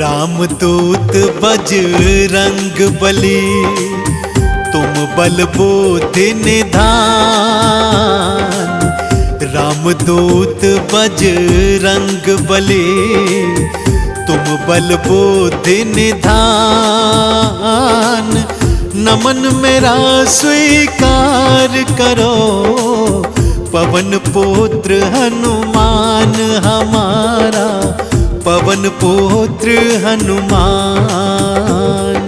रामदूत बजरंग बली, तुम बल बुद्धि निधान। रामदूत बजरंग बली, तुम बल बुद्धि निधान। नमन मेरा स्वीकार करो, पवन पुत्र हनुमान हमारा, पवन पुत्र हनुमान।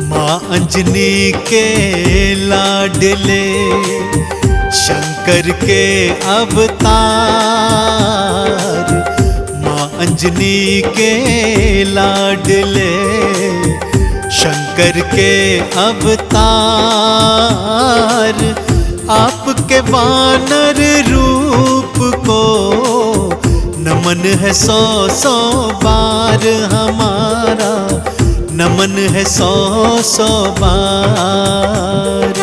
माँ अंजनी के लाडले, शंकर के अवतार। माँ अंजनी के लाडले, शंकर के अवतार। आपके वानर रूप को नमन है सौ सौ बार हमारा, नमन है सौ सौ बार।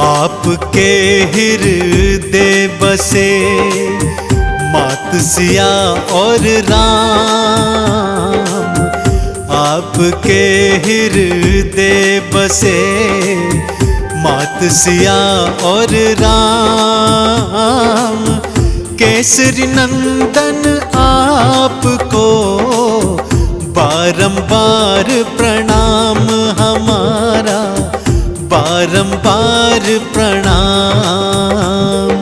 आपके हृदय बसे मात सिया और राम। आपके हृदय बसे मात सिया और राम। केसरी नंदन आपको बारंबार प्रणाम हमारा, बारंबार प्रणाम।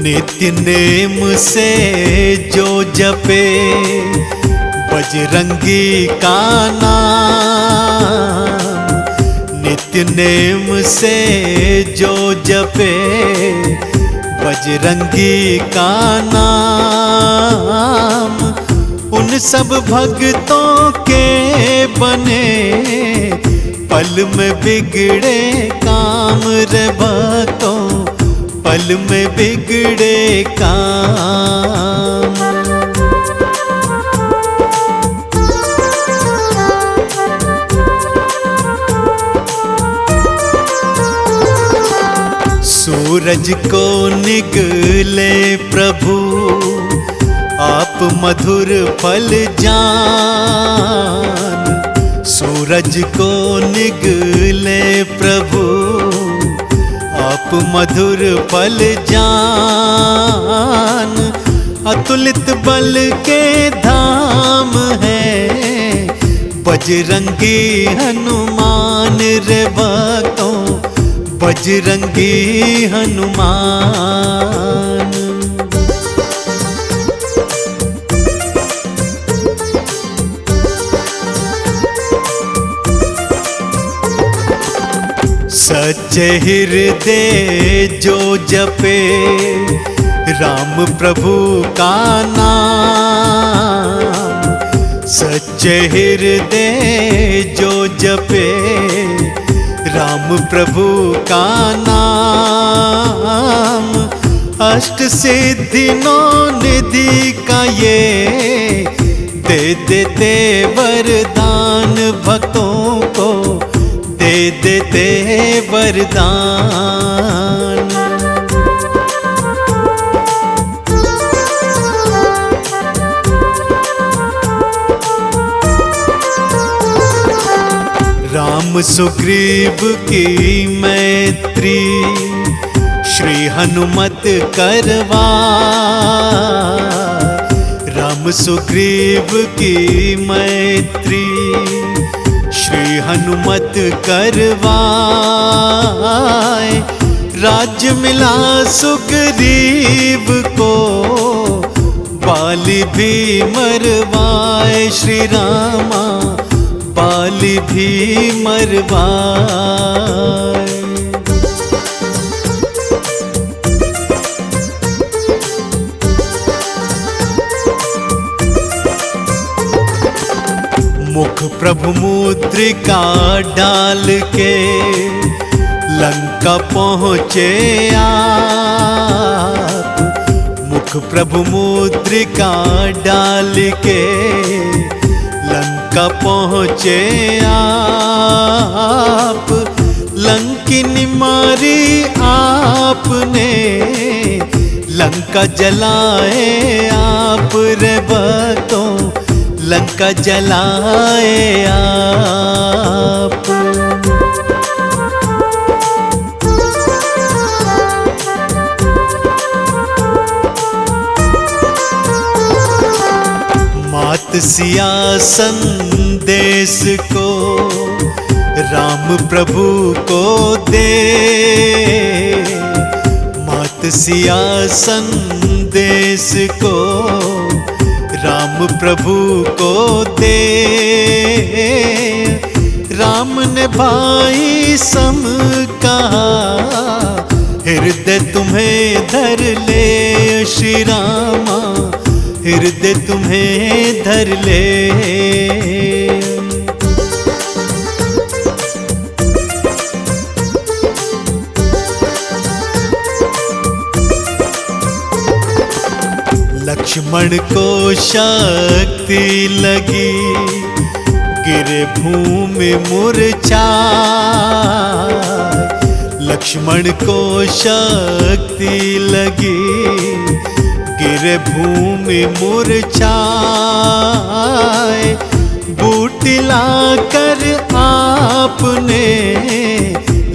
नित्य नेम से जो जपे बजरंगी का नाम। नित्य नेम से जो जपे बजरंगी का नाम। उन सब भक्तों के बने पल में बिगड़े काम रे भक्तों, पल में बिगड़े काम। सूरज को निगले प्रभु, आप मधुर फल जान। सूरज को निगले प्रभु, आप मधुर फल जान। अतुलित बल के धाम है बजरंगी हनुमान रे भक्तों, बजरंगी हनुमान। सच्चे हृदय जो जपे राम प्रभु का नाम। सच्चे हृदय जो जपे राम प्रभु का नाम। अष्ट सिद्धि नौ निधि का ये दे देते वरदान भक्तों को, दे देते वरदान। राम सुग्रीव की मैत्री श्री हनुमत करवा। राम सुग्रीव की मैत्री श्री हनुमत करवाए। राज्य मिला सुग्रीव को, बाली भी मरवाए श्री रामा, बाली भी मरवाए। मुख प्रभु मुद्रिका डाल के लंका पहुँचे आप। मुख प्रभु मुद्रिका डाल के लंका पहुँचे आप। लंकिनी मारी आपने, लंका जलाए आप रे भक्तों, लंका जलाए आप। मात सिया संदेश को राम प्रभु को दे, मात सिया संदेश को राम प्रभु को दे। राम ने भाई सम कहा, हृदय तुम्हें धर ले श्री रामा, हृदय तुम्हें धर ले। लक्ष्मण को शक्ति लगी, गिरे भूमि मूर्छाए। लक्ष्मण को शक्ति लगी, गिरे भूमि मूर्छाए। बूटी लाकर आपने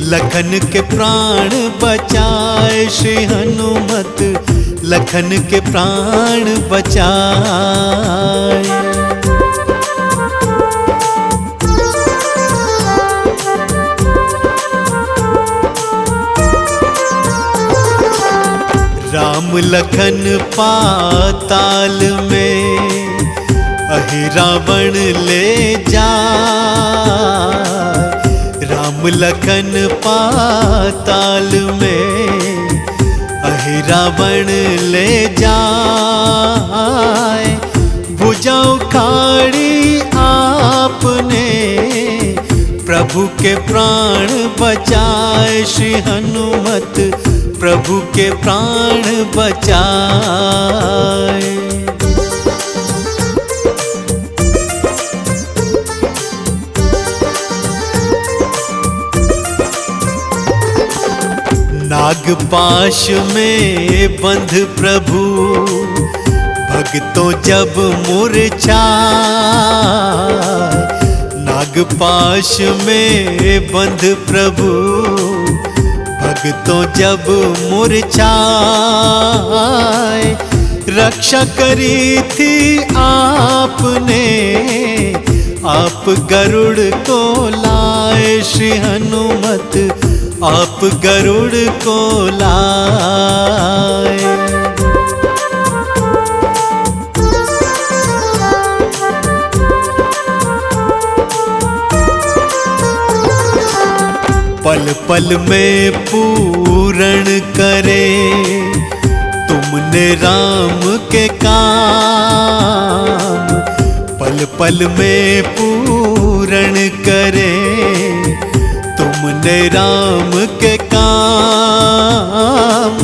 लखन के प्राण बचाए, श्री हनुमत लखन के प्राण बचाए। राम लखन पाताल में अहि रावण ले जाए। राम लखन पाताल में अहि रावण ले जाए। भुजा उखाड़ी आपने प्रभु के प्राण बचाए, श्री हनुमत प्रभु के प्राण बचाए। नागपाश में बंध प्रभु भक्तों जब मूर्छाए। नागपाश में बंध प्रभु भक्तों जब मूर्छाए। रक्षा करी थी आपने, आप गरुड़ को लाए, श्री हनुमत आप गरुड़ को लाए। पल पल में पूर्ण करे तुमने राम के काम। पल पल में पूर्ण करे तुमने राम के काम।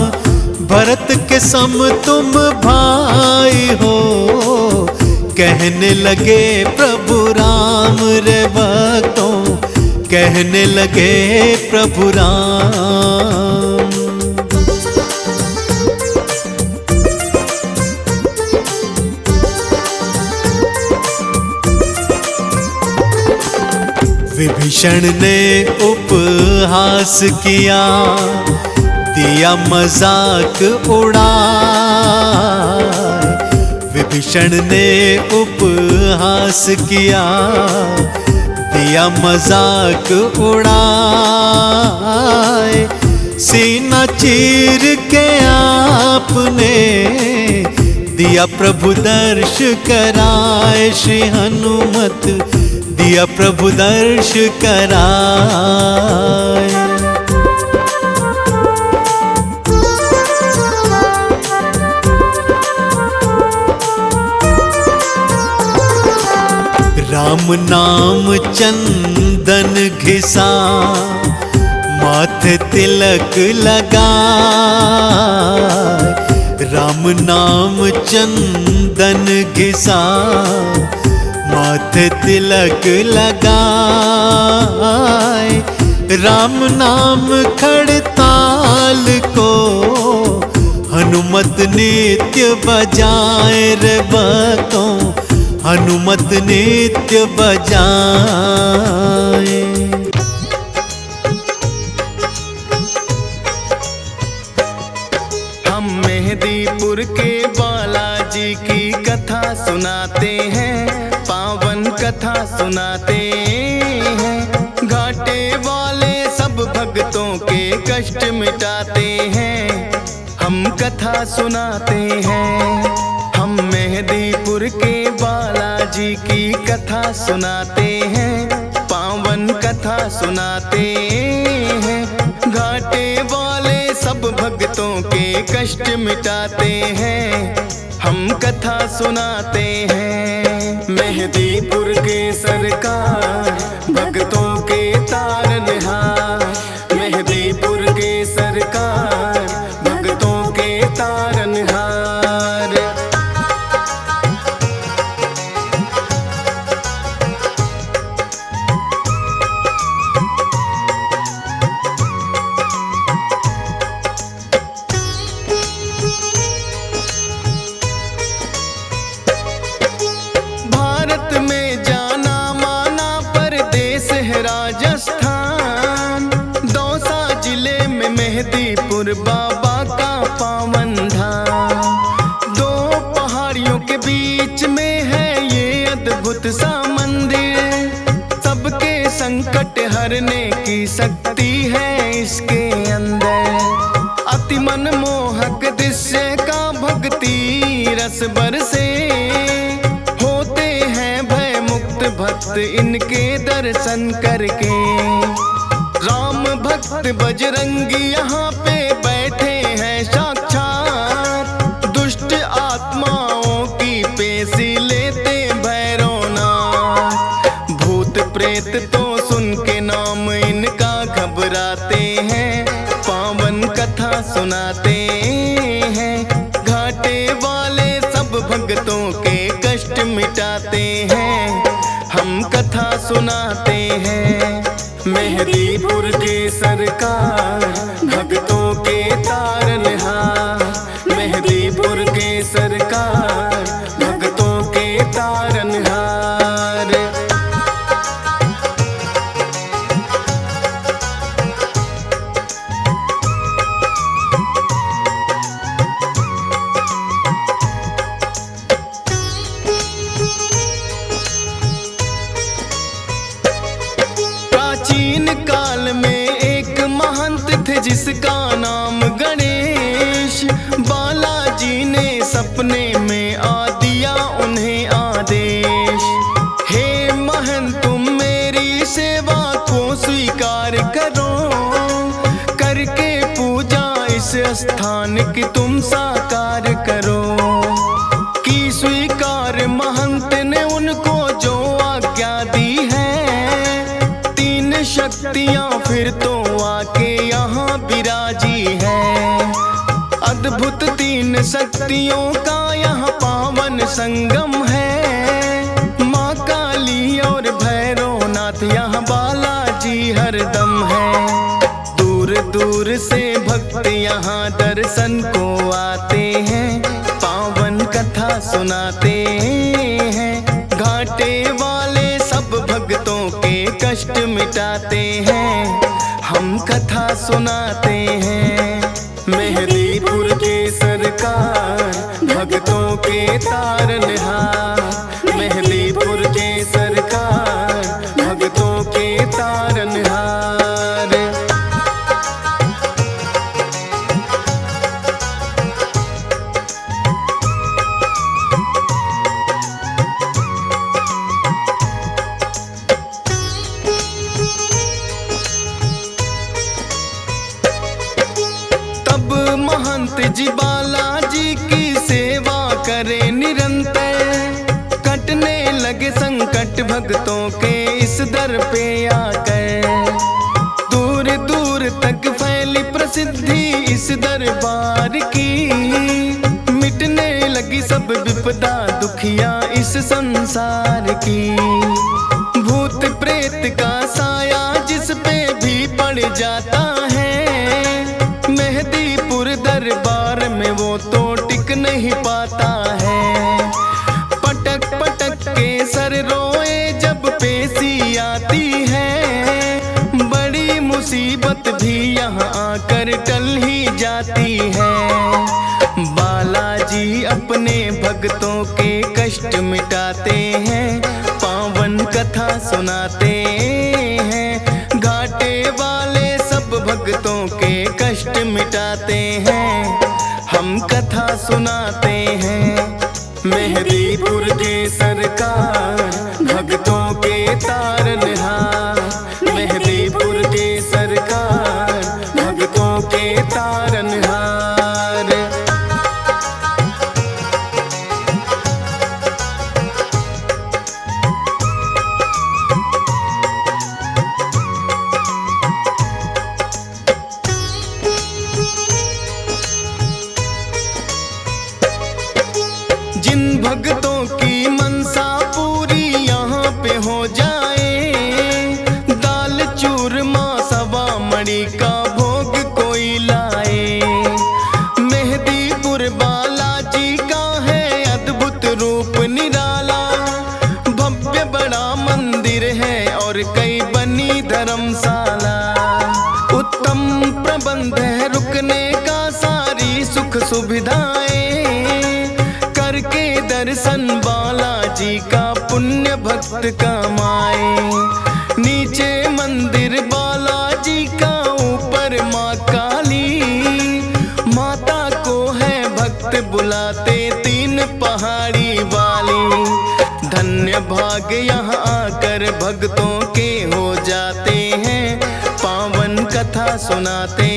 भरत के सम तुम भाई हो, कहने लगे प्रभु राम रे भक्तों, कहने लगे प्रभु राम। विभीषण ने उपहास किया, दिया मजाक उड़ाए। विभीषण ने उपहास किया, दिया मजाक उड़ाए। सीना चीर के आपने दिया प्रभु दर्श कराए, श्री हनुमत दिया प्रभु दर्श कराए। राम नाम चंदन घिसा, माथे तिलक लगा। राम नाम चंदन घिसा, माथे तिलक लगाए। राम नाम खड़ताल को हनुमत नित्य बजाए रे भक्तों, हनुमत नित्य बजाए। हम मेहंदीपुर के बालाजी की कथा सुनाते हैं, पावन कथा सुनाते हैं। घाटे वाले सब भक्तों के कष्ट मिटाते हैं, हम कथा सुनाते हैं। हम मेहंदीपुर के बालाजी की कथा सुनाते हैं, पावन कथा सुनाते हैं। घाटे वाले सब भक्तों के कष्ट मिटाते हैं, हम कथा सुनाते हैं। मेहंदीपुर के सरकार भक्तों के तारनहार, मेहंदीपुर के सरकार भक्तों के तारनहार। भारत में जाना माना परदेश है राजस्थान, दौसा जिले में मेहंदीपुर बाबा का पावन धाम। दो पहाड़ियों के बीच में है ये अद्भुत सा मंदिर, सबके संकट हरने की शक्ति है इसके अंदर। अति मनमोहक दृश्य का भक्ति रस बरसे, होते हैं भय मुक्त भक्त इनके दर्शन करके। राम भक्त बजरंगी यहाँ पे बैठे हैं साक्षात, दुष्ट आत्माओं की पेशी लेते भैरवनाथ। भूत प्रेत तो सुन के नाम इनका घबराते हैं, पावन कथा सुनाते हैं। घाटे वाले सब भक्तों के कष्ट मिटाते हैं, हम कथा सुनाते हैं। मेहंदीपुर के सरकार भक्तों के तारनहार, मेहंदीपुर के सरकार भक्तों के तारनहार। प्राचीन काल में एक महंत थे जिसका नाम गणेश। बालाजी ने सपने में आ दिया उन्हें आदेश, हे महंत तुम मेरी सेवा को स्वीकार करो, करके पूजा इस स्थान की तुम साकार करो। की स्वीकार महंत ने उनको जो आज्ञा दी है, शक्तियां फिर तो आके यहाँ विराजी है। अद्भुत तीन शक्तियों का यहाँ पावन संगम है, माँ काली और भैरवनाथ यहाँ बालाजी हरदम है। दूर दूर से भक्त यहाँ दर्शन को आते हैं, पावन कथा सुनाते हैं। घाटे वाले सब भक्तों के कष्ट मिटाते हैं, हम कथा सुनाते हैं। मेहंदीपुर के सरकार भक्तों के तारनहार, मेहंदीपुर के सरकार भक्तों के तारनहार। महंत जी बालाजी की सेवा करे निरंतर, लगे संकट भक्तों के इस दर पे आकर। दूर दूर तक फैली प्रसिद्धि इस दरबार की, मिटने लगी सब विपदा दुखिया इस संसार की। भूत प्रेत का साया जिस पे भी पड़ जाता है, मेहदीपुर दरबार में वो तो टिक नहीं पाता है। पटक पटक के सर रोए जब पेशी आती है, बड़ी मुसीबत भी यहाँ आकर टल ही जाती है। बालाजी अपने भक्तों के कष्ट मिटाते हैं, पावन कथा सुनाते हैं। घाटे वाले सब भक्तों के कष्ट मिटाते हैं, हम कथा सुनाते हैं। मेहदीपुर के सरकार भक्तों के तारनहार, मेहदीपुर के सरकार भक्तों के तारनहार। जिन भक्तों की मनसा पूरी यहाँ पे हो जाए, दाल चूरमा सवा मणि का भोग कोई लाए। मेहदीपुर बालाजी का है अद्भुत रूप निराला, भव्य बड़ा मंदिर है और कई बनी धर्मशाला। उत्तम प्रबंध है रुकने का, सारी सुख सुविधाएं करके दर्शन बालाजी का पुण्य भक्त कमाए। नीचे मंदिर बालाजी का, ऊपर माँ काली, माता को है भक्त बुलाते तीन पहाड़ी वाली। धन्य भाग यहाँ आकर भक्तों के हो जाते हैं, पावन कथा सुनाते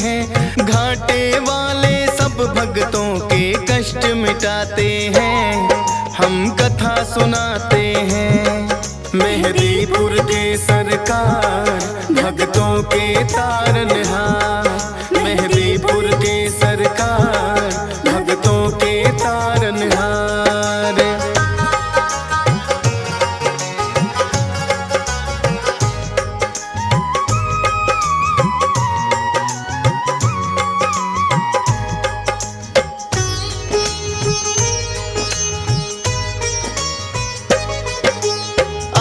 हैं। घाटे वाले सब भक्तों के कष्ट मिटाते हैं, हम कथा सुनाते हैं। मेहदीपुर के सरकार भक्तों के तारनहार, मेहदीपुर के सरकार भक्तों के तारनहार।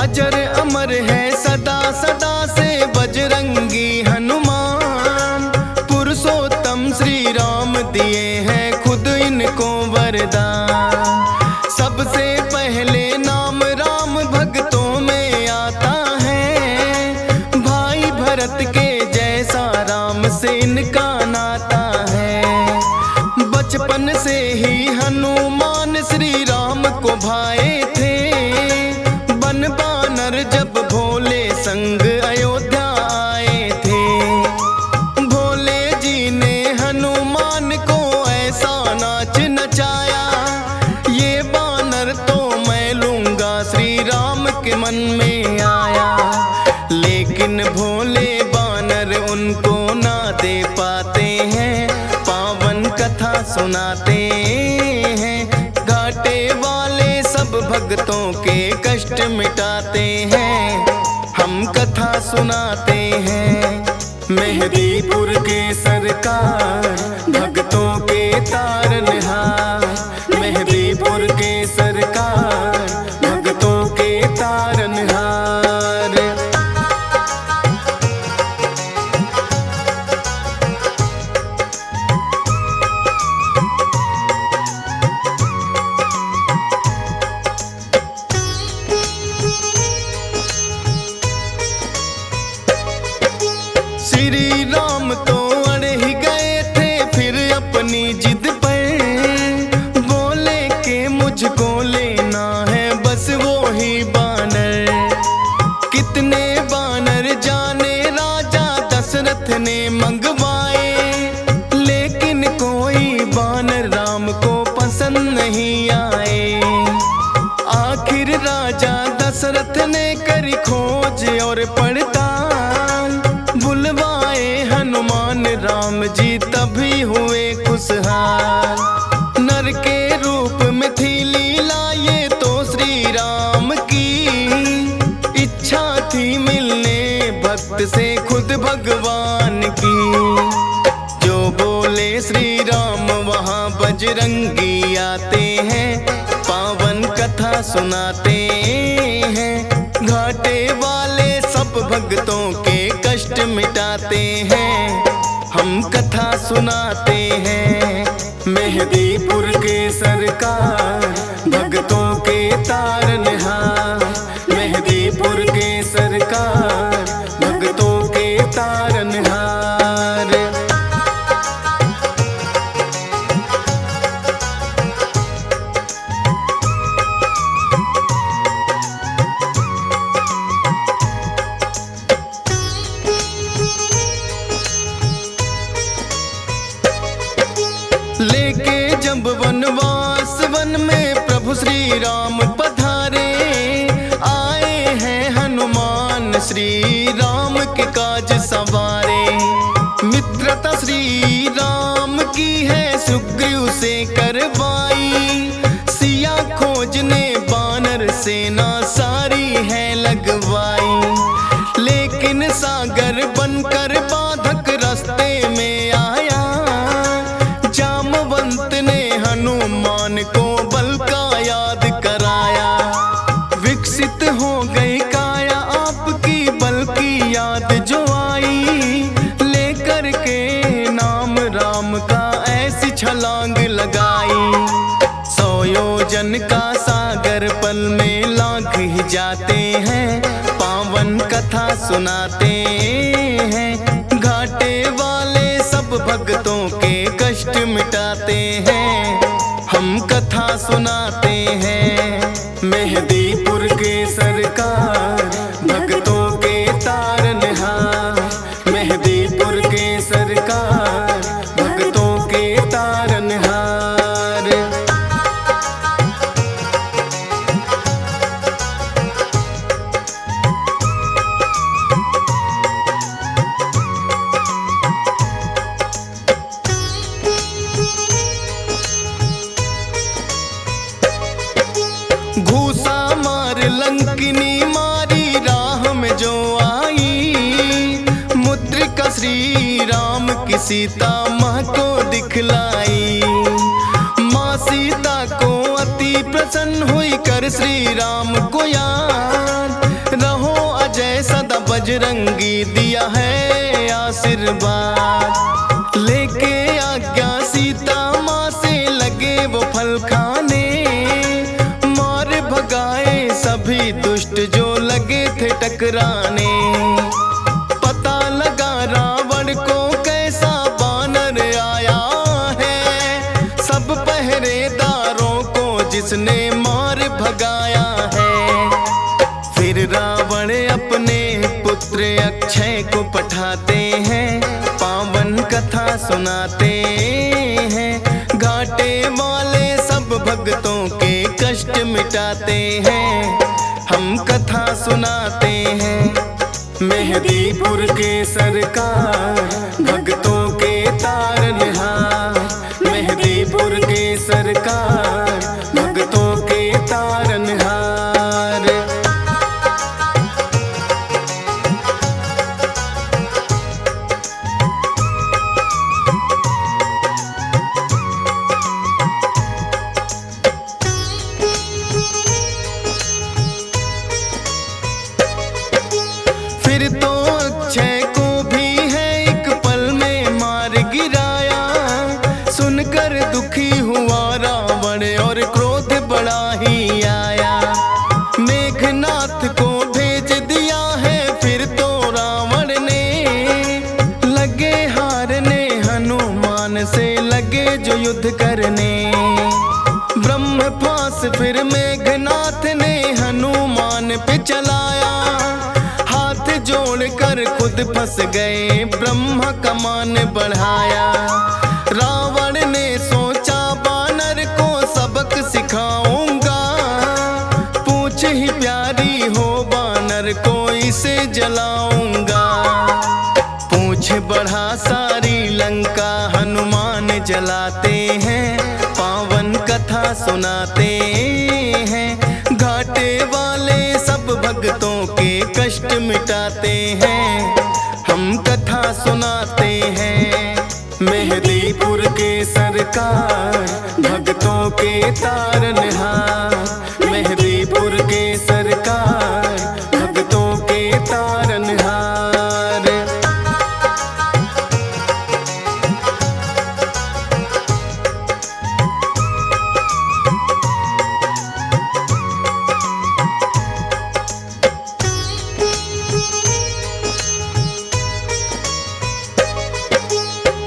अजर अमर है सदा सदा से बजरंगी हनुमान, पुरुषोत्तम श्री राम दिए हैं खुद इनको वरदान। सबसे पहले नाम राम भक्तों में आता है, भाई भरत के जैसा राम से इनका नाता है। बचपन से ही हनुमान श्री राम को भाए थे, बानर जब भोले संग अयोध्या आए थे। भोले जी ने हनुमान को ऐसा नाच नचाया, ये बानर तो मैं लूंगा श्री राम के मन में आया। लेकिन भोले बानर उनको ना दे पाते हैं, पावन कथा सुनाते हैं। घाटे वाले सब भक्तों के कष्ट मिटाते हैं, हम कथा सुनाते हैं। मेहदीपुर के सरकार भक्तों के तारनहार, मेहदीपुर के सरकार भक्तों के तारनहार। श्री राम तो अड़ ही गए थे फिर अपनी जिद पर, बोले के मुझको लेना है बस वो ही बानर। कितने बानर जाने राजा दशरथ ने मंगवाए, लेकिन कोई बानर राम को पसंद नहीं आए। आखिर राजा दशरथ ने करी खोज और पड़ताल, बुलवाए हनुमान राम जी तभी हुए खुशहाल। नर के रूप में थी लीला ये तो श्री राम की, इच्छा थी मिलने भक्त से खुद भगवान की। जो बोले श्री राम वहाँ बजरंगी आते हैं, पावन कथा सुनाते हैं। घाटे वाले सब भक्तों के कष्ट मिटाते हैं, हम कथा सुनाते हैं। मेहदीपुर के सरकार भक्तों के तारनहार, मेहदीपुर के सरकार भक्तों के तारनहार। लेके जब वनवास वन में प्रभु श्री राम पधारे, आए हैं हनुमान श्री राम के काज सवारे। मित्रता श्री राम की है सुग्रीव से करवाई, सिया खोजने बानर सेना सारी है लगवाई। लेकिन सागर बनकर बाधक रास्ते में आया, जामवंत ने हनुमान को बल का याद कराया। विकसित हो गई काया आपकी बल की याद जो आई, लेकर के नाम राम का ऐसी छलांग लगाई। 100 योजन का सागर पल में लांघ ही जाते हैं, पावन कथा सुनाते हैं। घाटे वाले सब भक्तों के कष्ट मिटाते हैं, हम कथा सुनाते हैं। मेहदीपुर के सरकार भक्तों के तारनहार, मेहदीपुर के सरकार भक्तों के तारनहार। घूसा मार लंकिनी मारी राह में जो आई, मुद्रिका श्री राम की सीता माँ को दिखलाई। माँ सीता को अति प्रसन्न हुई कर श्री राम को याद, रहो अजय सदा बजरंगी दिया है आशीर्वाद। लेके आज्ञा सीता माँ से लगे वो फल खाने, भगाए सभी दुष्ट जो लगे थे टकराने। पता लगा रावण को कैसा बानर आया है, सब पहरेदारों को जिसने मार भगाया है। फिर रावण अपने पुत्र अक्षय को पठाते हैं, पावन कथा सुनाते हैं। घाटे वाले सब भक्तों के कष्ट मिटाते हैं, हम कथा सुनाते हैं। मेहदीपुर के सरकार भक्तों के तारनहार, मेहदीपुर के सरकार भक्तों के तारनहार। फिर तो अक्षय को भी है एक पल में मार गिराया, सुनकर दुखी हुआ रावण और क्रोध बड़ा ही आया। मेघनाथ को भेज दिया है फिर तो रावण ने, लगे हारने हनुमान से लगे जो युद्ध करने। ब्रह्मपास फिर मेघनाथ ने हनुमान पे चलाया, जोड़कर खुद फंस गए ब्रह्मा का मान बढ़ाया। रावण ने सोचा बानर को सबक सिखाऊंगा, पूछ से जलाऊंगा। पूछ बढ़ा सारी लंका हनुमान जलाते हैं, पावन कथा सुनाते हैं। घाटे वाले सब भक्तों के कष्ट मिटाते हैं, हम कथा सुनाते हैं। मेहदीपुर के सरकार भक्तों के तारनहार, मेहदीपुर के सरकार भक्तों के तारनहार।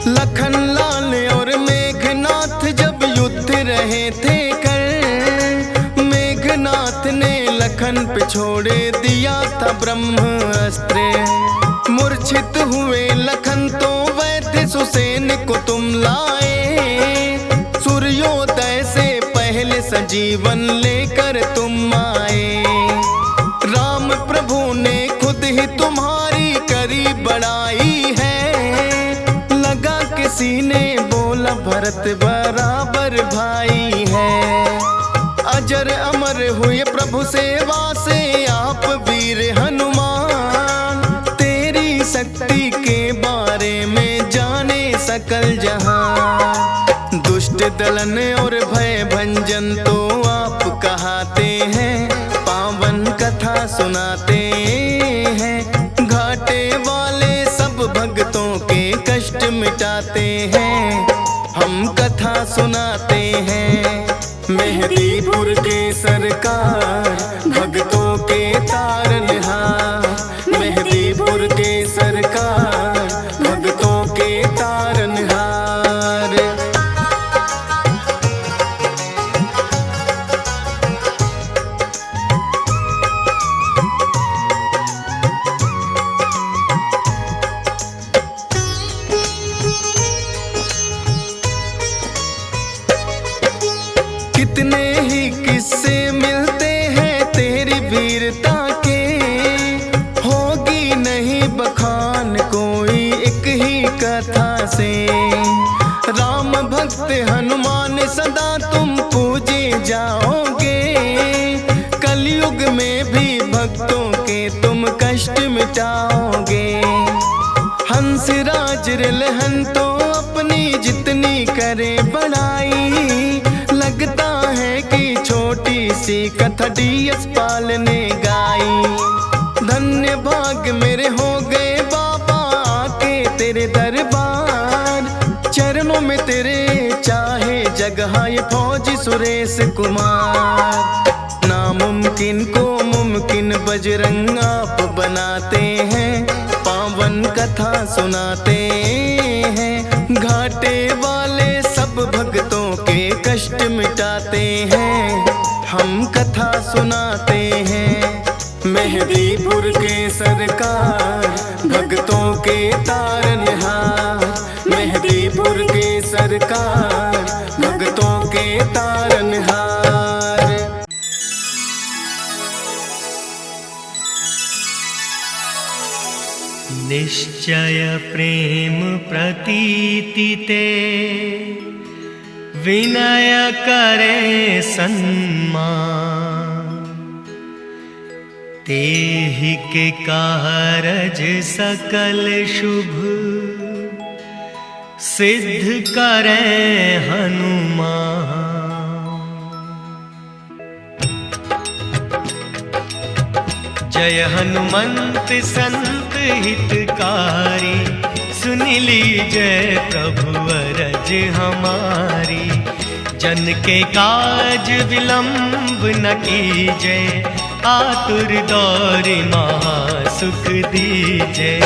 लखनलाल और मेघनाथ जब युद्ध रहे थे कर, मेघनाथ ने लखन पे छोड़े दिया था ब्रह्मास्त्र। मूर्छित हुए लखन तो वैद्य सुसेन को तुम लाए, सूर्योदय से पहले सजीवन लेकर तुम आए। राम प्रभु ने खुद ही तुम्हारी करी बड़ाई है, किसी ने बोला भरत बराबर भाई है। अजर अमर हुए प्रभु सेवा से आप वीर हनुमान, तेरी शक्ति के बारे में जाने सकल जहां। दुष्ट दलन और भय भंजन तो आप कहाते हैं, पावन कथा सुनाते हैं। घाटे वाले सब भक्तों के कष्ट मिटाते हैं, हम कथा सुनाते हैं। मेहदीपुर के सरकार भक्तों के तारनहार, मेहदीपुर के सरकार भक्तों के तारनहार। कितने ही किस्से मिलते हैं तेरी वीरता के, होगी नहीं बखान कोई एक ही कथा से। राम भक्त हनुमान सदा तुम पूजे जाओगे, कलयुग में भी भक्तों के तुम कष्ट मिटाओगे। हंसराज रिलहन तो अपनी जितनी करे बड़ाई, लगता है कि छोटी सी कथा डीएस पाल ने गाई। धन्य भाग मेरे हो गए बाबा आके तेरे दरबार, चरणों में तेरे चाहे जगह ये फौजी सुरेश कुमार। नामुमकिन को मुमकिन बजरंग आप बनाते हैं, पावन कथा सुनाते हैं। घाटे वाले सब भक्तों के कष्ट मिटाते हैं, हम कथा सुनाते हैं। मेहदीपुर के सरकार भक्तों के तारनहार, मेहदीपुर के सरकार भक्तों के तारनहार। निश्चय प्रेम प्रतीति ते, विनय करे सन्मान। तेहि के कारज सकल शुभ, सिद्ध करे हनुमान। जय हनुमंत संत हितकारी, सुन लीजय प्रभु अरज हमारी। जन के काज विलंब न कीजय, आतुर दौरि महा सुख दीजय।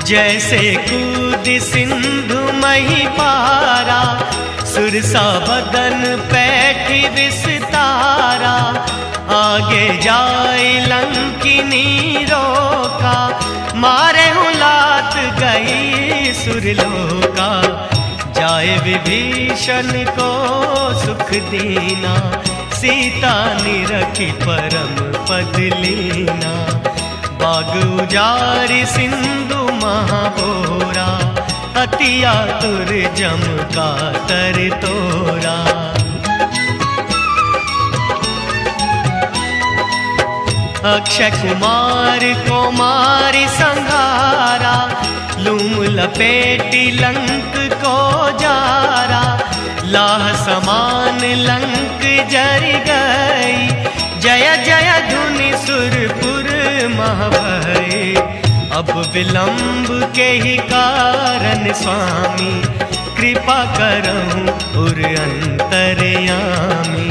जैसे कूद सिंधु मही पारा, सुरसा बदन पैठी विस्तारा। आगे जाए लंकिनी रोका, मारे हुलात गई सुरलोका। जाए विभीषण को सुख दीना, सीता निरखी परम पद लीना। बाग उजारि सिंधु महाबोरा, अति आतुर जम का तर तोरा। अक्षय कुमार को मारी संघारा, लूम लपेटी लंक को जारा। लाह समान लंक जर गई, जय जय धुनि सुरपुर मह भई। अब विलंब के ही कारण स्वामी, कृपा करहु उर अंतर्यामी।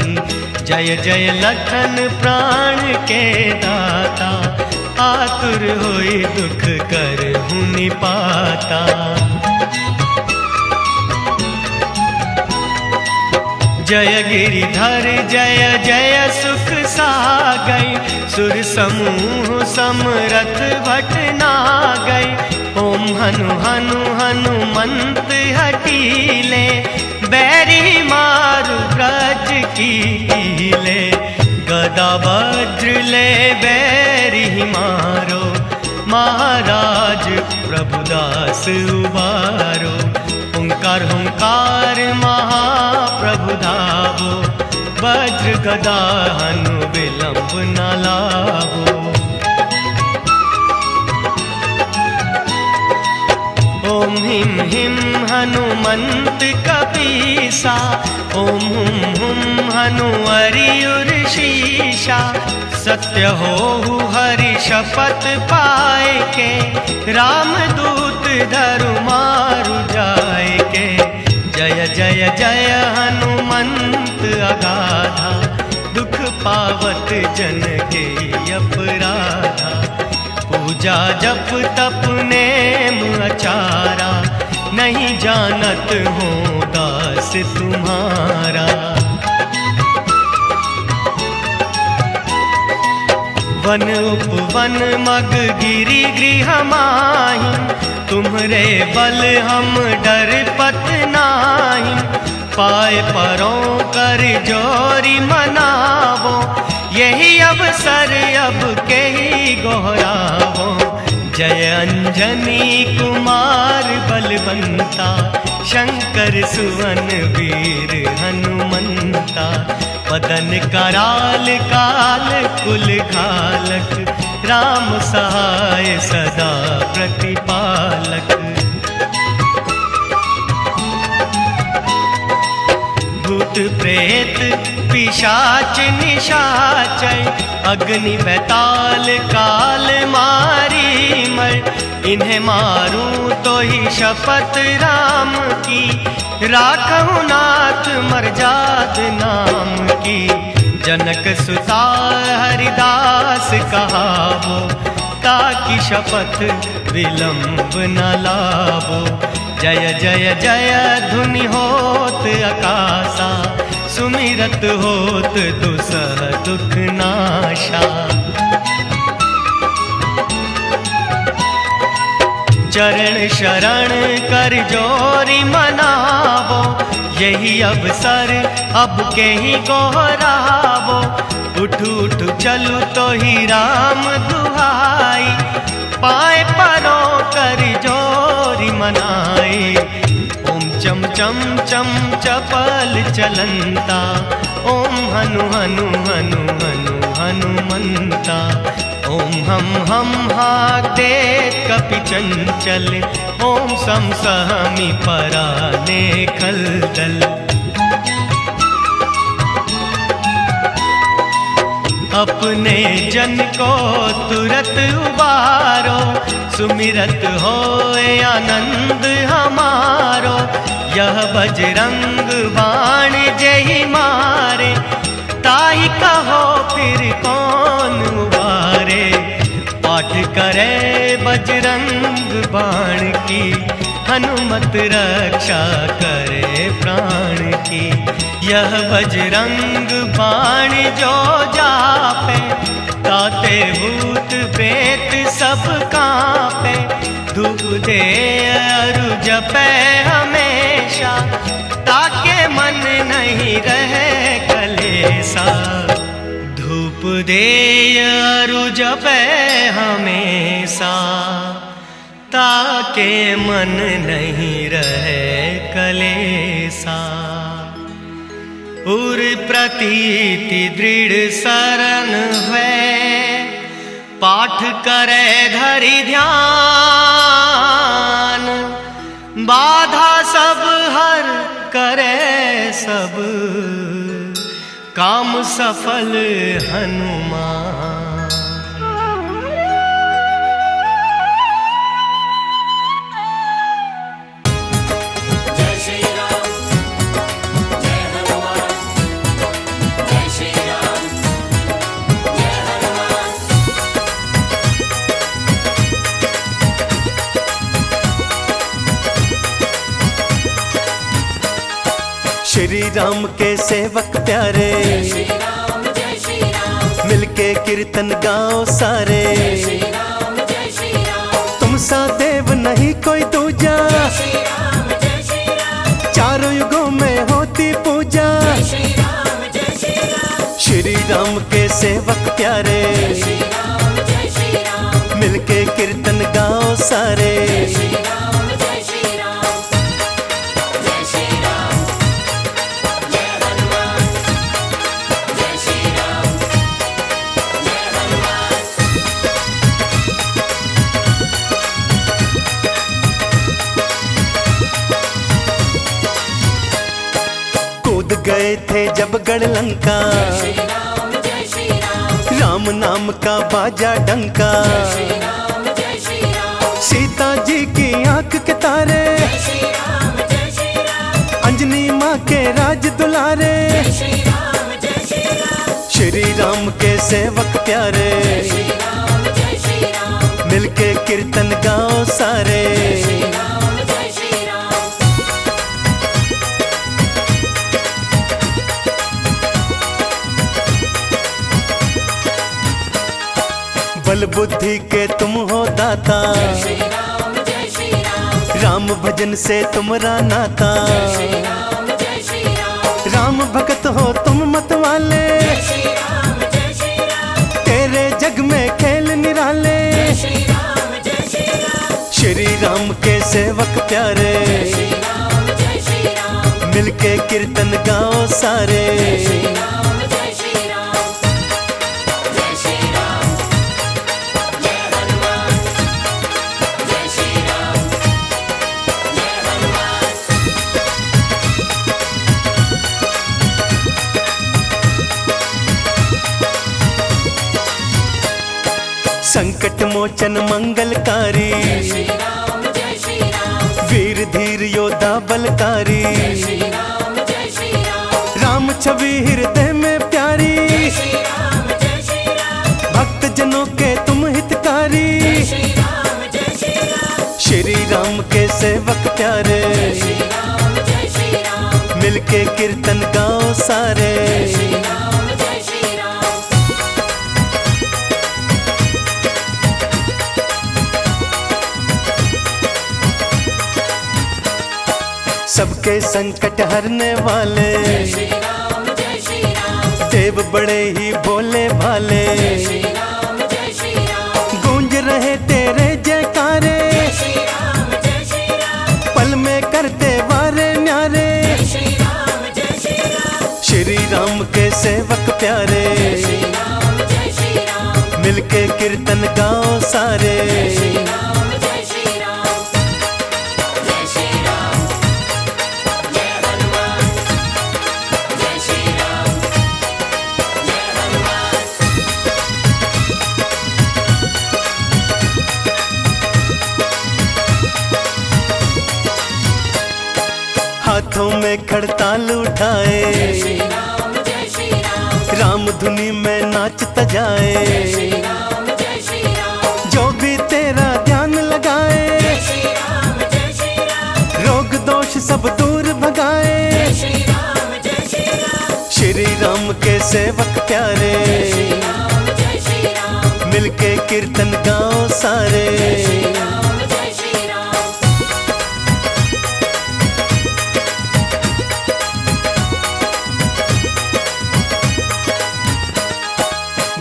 जय जय लखन प्राण के दाता, आतुर होई दुख करहु निपाता। जय गिरिधर जय जय सुख सागई, सुर समूह समरथ भट नागई। ओम हनु हनु हनुमंत हटीले, बैरी मारु ब्रज की कीले। गदा वज्र ले बैरी मारो, महाराज प्रभुदास उबारो। हुंकार हुंकार महाप्रभु धावो, वज्र गदा हनु विलंब न लावो। ओम हिम हिम हनुमंत कपीसा, ओम हुम हुम हनु अरियुर शीशा। सत्य होहु हरि शपथ पाए के, रामदूत धरु मारु जाए के। जय जय जय हनुमंत अगाधा, दुख पावत जन के अपराधा। पूजा जप तप नेम अचारा, नहीं जानत हो दास तुम्हारा। वन उपवन मग गिरि गृह माहि, तुम्हरे बल हम डर पत नाही। पाए परों कर जोरी मनावो, यही अवसर अब के ही गोहरावो। जय अंजनी कुमार बलवंता, शंकर सुवन वीर हनुमंता। पदन कराल काल कुल घालक, राम सहाय सदा प्रतिपालक। भूत प्रेत पिशाच निशाचर, अग्नि बैताल काल मारी मर। इन्हें मारूं तो ही शपथ राम की, राखहु नाथ मर्जाद नाम की। जनक सुता हरिदास कहावो, ताकि शपथ विलंब न लावो। जय जय जय धुनि होत आकाशा, सुमिरत होत दुसह दुख नाशा। चरण शरण कर जोरी मनावो, यही अवसर अब के ही गोहरावो। उठ उठ चलू तो ही राम दुहाई, पाए परों कर जोरी मनाई। ओम चम चम चम चपल चलंता, ओम हनु हनु हनु हनु हनुमंता। ओम हम हाक दे कपि चंचल, ओम सम सहमी पराने खलदल। अपने जन को तुरत उबारो, सुमिरत होए आनंद हमारो। यह बजरंग बाण जेहि मारे, ताहि कहो फिर कौन उबारे। पाठ करे बजरंग बाण की, हनुमत रक्षा करे प्राण की। यह बजरंग बाण जो जापे, ताते भूत प्रेत सब कांपे। धूप दे अरु जपे हमेशा, ताके मन नहीं रहे कलेसा। गुरुदेय अरु जपै हमेशा, ताके मन नहीं रहे कलेसा। उर प्रतीति दृढ़ शरण है, पाठ करे धरि ध्यान। बाधा सब हर करे सब, काम सफल हनुमान। जय श्री राम, जय हनुमान। जय श्री राम, जय हनुमान। श्री राम के सेवक प्यारे, जय श्री राम, जय श्री राम। मिलके कीर्तन गाओ सारे। जय श्री राम, जय श्री राम। तुम सा देव नहीं कोई दूजा, जय श्री राम, जय श्री राम। चारों युगों में होती पूजा। जय श्री राम, जय श्री राम। श्री राम के सेवक प्यारे, जय श्री राम, जय श्री राम। मिलके कीर्तन गाओ सारे। जय श्री राम, जय श्री राम। जय श्री राम, जय हनुमान। जय श्री राम, जय हनुमान। कूद गए थे जब गढ़ लंका, जय श्री राम, जय श्री राम। राम नाम का बाजा डंका। जय श्री राम, जय श्री राम। सीता जी की आंख के तारे, जय श्री राम, जय श्री राम। अंजनी माँ के राज दुलारे। जय श्री राम, जय श्री राम। श्री राम के सेवक प्यारे, जय श्री राम, जय श्री राम। मिलके कीर्तन गाओ सारे। जय श्री राम, जय श्री राम। बल बुद्धि के तुम हो दाता, जय श्री राम, जय श्री राम। राम भजन से तुमरा नाता। जय श्री राम, जय श्री राम। राम भगत हो तुम मत वाले, जय श्री राम, जय श्री राम। तेरे जग में खेल निराले। जय श्री राम, जय श्री राम। श्री राम के सेवक प्यारे, जय श्री राम, जय श्री राम। मिलके कीर्तन गाओ सारे। जय श्री राम, जय श्री राम। जय श्री राम, जय हनुमान। जय श्री राम, जय हनुमान। संकट मोचन मंगलकारी, जय श्री राम, जय श्री राम। वीर धीर योद्धा बलकारी। जय श्री राम, जय श्री राम। राम छवि हृदय में प्यारी, जय श्री राम, जय श्री राम। भक्त जनों के तुम हितकारी। जय श्री राम, जय श्री राम। श्री राम के सेवक प्यारे, जय श्री राम, जय श्री राम। मिलके कीर्तन गाओ सारे। जय श्री राम, जय श्री राम। सबके संकट हरने वाले, जय श्री राम, जय श्री राम। देव बड़े ही भोले भाले। जय श्री राम, जय श्री राम। गूंज रहे तेरे जयकारे, जय श्री राम, जय श्री राम। पल में करते वारे न्यारे। जय श्री राम, जय श्री राम। श्री राम के सेवक प्यारे, जय श्री राम, जय श्री राम। मिलके कीर्तन गाओ सारे। जय श्री राम, जय श्री राम। जय श्री राम, जय हनुमान। जय श्री राम, जय हनुमान। हाथों में खड़ताल उठाए, जय श्री राम, जय श्री राम। राम धुनी में नाचता जाए। जय श्री राम, जय श्री राम। जो भी तेरा ध्यान लगाए, जय श्री राम, जय श्री राम। रोग दोष सब दूर भगाए। जय श्री राम, जय श्री राम। श्री राम के सेवक प्यारे, जय श्री राम, जय श्री राम। मिलके कीर्तन गाओ सारे। जय श्री राम, जय श्री राम।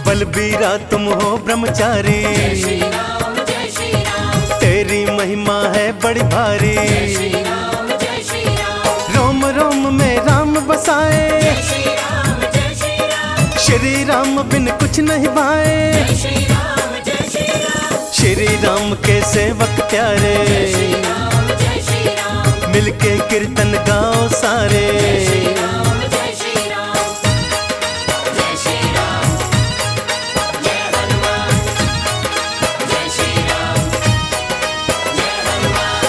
बल बलबीरा तुम हो ब्रह्मचारी, श्री राम जय श्री राम, तेरी महिमा है बड़ी भारी। श्री राम जय श्री राम, रोम रोम में राम बसाए, जय श्री राम जय श्री राम, श्री राम बिन कुछ नहीं भाए। जय श्री राम जय श्री राम, श्री राम के सेवक प्यारे, श्री राम जय श्री राम, मिलके कीर्तन गाओ सारे। श्री राम जय श्री राम, जय श्री राम, जय हनुमान, जय श्री राम, जय हनुमान।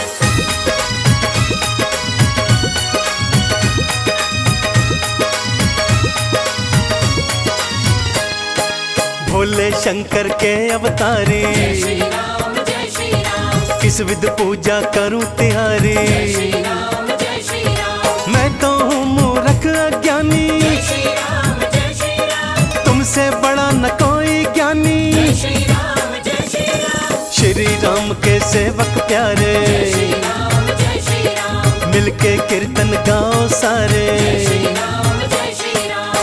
भोले शंकर के अवतारी, श्री राम जय श्री राम, किस विध पूजा करूं तिहारी। श्री राम जय श्री राम, मैं तो हूँ मूर्ख अज्ञानी, जय श्री राम जय श्री राम, तुमसे बड़ा न कोई ज्ञानी। श्री राम जय श्री राम, श्री राम के सेवक प्यारे, श्री राम जय श्री राम, मिलके कीर्तन गाओ सारे। श्री राम जय श्री राम।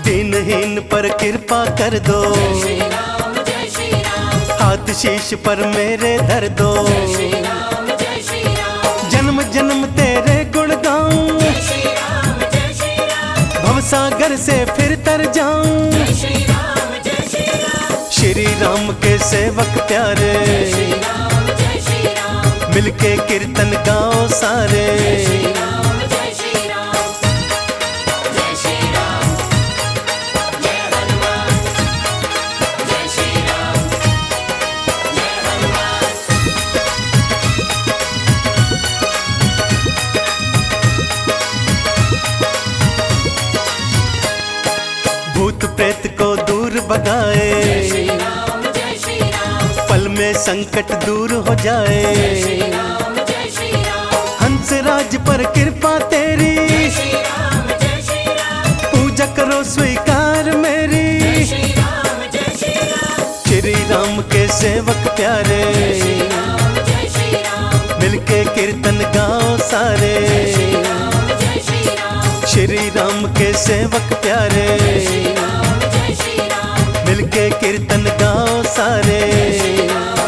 दीनहीन पर कृपा कर दो, श्री राम जय श्री राम, हाथ शीश पर मेरे धर दो। श्री राम जय श्री राम, जन्म जन्म तेरे गुण गाऊं, श्री राम जय श्री राम, भवसागर से फिर तर जाऊं। श्री राम जय श्री राम, श्री राम के सेवक प्यारे, श्री राम जय श्री राम, मिलके कीर्तन गाओ सारे। श्री राम जय श्री राम, जय श्री राम, जय हनुमान, जय श्री राम, जय हनुमान। भूत प्रेत को दूर भगाए, श्री राम जय श्री राम, पल में संकट दूर हो जाए। श्री राम जय श्री राम, हंस राज पर कृपा तेरी, श्री राम जय श्री राम, पूजा करो स्वीकार मेरी। श्री राम जय श्री राम, श्री राम के सेवक प्यारे, श्री राम जय श्री राम, मिलके कीर्तन गाओ सारे। श्री राम जय श्री राम, श्री राम के सेवक प्यारे, श्री राम जय श्री राम, मिलके कीर्तन गाओ सारे। श्री राम